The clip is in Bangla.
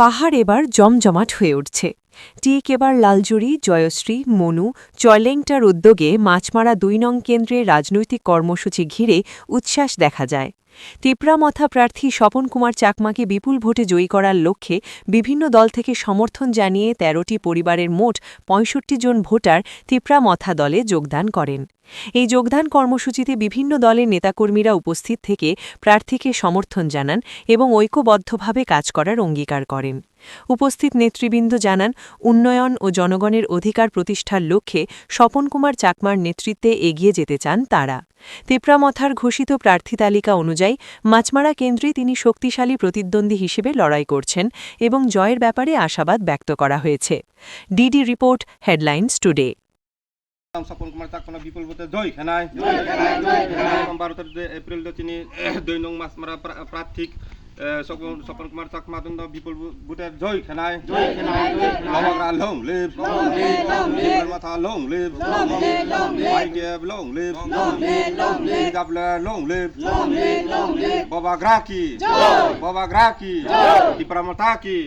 পাহাড় এবার জমজমাট হয়ে উঠছে। টিক এবার লালজুড়ি, জয়শ্রী, মনু, চয়লেংটার উদ্যোগে মাছমারা ২ নং কেন্দ্রে রাজনৈতিক কর্মসূচি ঘিরে উচ্ছ্বাস দেখা যায়। তিপ্রামথা প্রার্থী স্বপন কুমার চাকমাকে বিপুল ভোটে জয়ী করার লক্ষ্যে বিভিন্ন দল থেকে সমর্থন জানিয়ে ১৩টি পরিবারের মোট ৬৫ জন ভোটার তিপ্রামথা দলে যোগদান করেন। এই যোগদান কর্মসূচিতে বিভিন্ন দলের নেতাকর্মীরা উপস্থিত থেকে প্রার্থীকে সমর্থন জানান এবং ঐক্যবদ্ধভাবে কাজ করার অঙ্গীকার করেন। উপস্থিত নেতৃবৃন্দ জানান, উন্নয়ন ও জনগণের অধিকার প্রতিষ্ঠার লক্ষ্যে স্বপন কুমার চাকমার নেতৃত্বে এগিয়ে যেতে চান তাঁরা। তিপ্রামথার ঘোষিত প্রার্থী তালিকা অনুযায়ী মাছমারা কেন্দ্রে তিনি শক্তিশালী প্রতিদ্বন্দ্বী হিসেবে লড়াই করছেন এবং জয়ের ব্যাপারে আশাবাদ ব্যক্ত করা হয়েছে। DD report, headlines today. Swapan Kumar Chakma বিপুল ভোটে জয় খেনায় 12 এপ্রিল তিনি ২ নং মাছমারা প্রার্থী স্বপন কুমার চাকমা বিপুল ভোটে জয় খেনায় লবগ্রা লং লিভ মাথা long live IDF long live long live বাবা গ্রাকি তিপ্রামথা কি